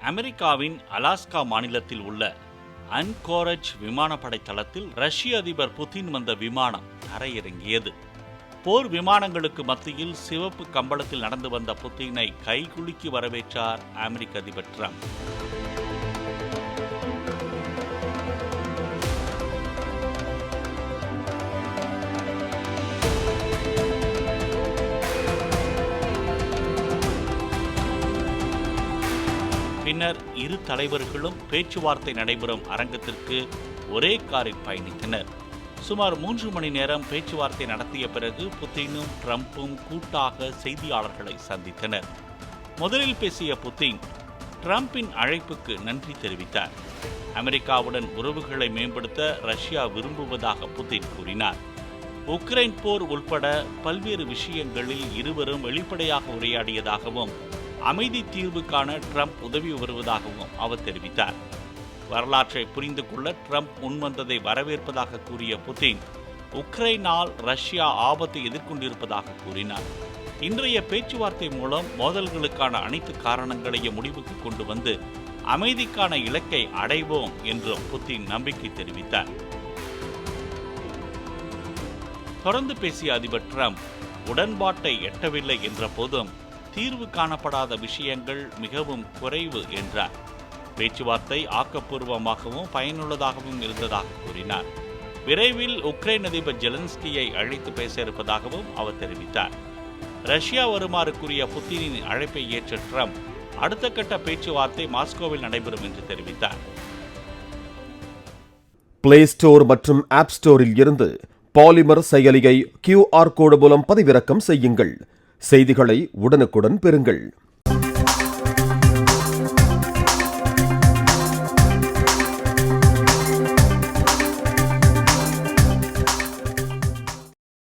அமெரிக்காவின் அலாஸ்கா மாநிலத்தில் உள்ள அன்கோரஜ் விமானப்படை தளத்தில் ரஷ்ய அதிபர் புதின் வந்த விமானம் தரையிறங்கியது. போர் விமானங்களுக்கு மத்தியில் சிவப்பு கம்பளத்தில் நடந்து வந்த புதினை கைகுலுக்கி வரவேற்றார் அமெரிக்க அதிபர் டிரம்ப். பின்னர் இரு தலைவர்களும் பேச்சுவார்த்தை நடைபெறும் அரங்கத்திற்கு ஒரே காரில் பயணித்தனர். சுமார் 3 மணி நேரம் பேச்சுவார்த்தை நடத்திய பிறகு புதினும் ட்ரம்பும் கூட்டாக செய்தியாளர்களை சந்தித்தனர். முதலில் பேசிய புதின் ட்ரம்பின் அழைப்புக்கு நன்றி தெரிவித்தார். அமெரிக்காவுடன் உறவுகளை மேம்படுத்த ரஷ்யா விரும்புவதாக புதின் கூறினார். உக்ரைன் போர் உள்பட பல்வேறு விஷயங்களில் இருவரும் வெளிப்படையாக உரையாடியதாகவும் அமைதி தீர்வுக்கான ட்ரம்ப் உதவி வருவதாகவும் அவர் தெரிவித்தார். வரலாற்றை புரிந்து கொள்ள ட்ரம்ப் முன்வந்ததை வரவேற்பதாக கூறிய புதின் உக்ரைனால் ரஷ்யா ஆபத்தை எதிர்கொண்டிருப்பதாக கூறினார். இன்றைய பேச்சுவார்த்தை மூலம் மோதல்களுக்கான அனைத்து காரணங்களையும் முடிவுக்கு கொண்டு வந்து அமைதிக்கான இலக்கை அடைவோம் என்றும் புதின் நம்பிக்கை தெரிவித்தார். தொடர்ந்து பேசிய அதிபர் ட்ரம்ப் உடன்பாட்டை எட்டவில்லை என்ற போதும் தீர்வு காணப்படாத விஷயங்கள் மிகவும் குறைவு என்றார். பேச்சுவார்த்தை ஆக்கப்பூர்வமாகவும் பயனுள்ளதாகவும் இருந்ததாக கூறினார். விரைவில் உக்ரைன் அதிபர் ஜெலன்ஸ்கியை அழைத்து பேச இருப்பதாகவும் அவர் தெரிவித்தார். ரஷ்யா வருமாறு கூறிய புதினின் அழைப்பை ஏற்ற ட்ரம்ப் அடுத்த கட்ட பேச்சுவார்த்தை மாஸ்கோவில் நடைபெறும் என்று தெரிவித்தார். பிளே ஸ்டோர் மற்றும் ஆப் ஸ்டோரில் இருந்து பாலிமர் செயலியை QR கோடு மூலம் பதிவிறக்கம் செய்யுங்கள். செய்திகளை உடனுக்குடன் பெறுங்கள்.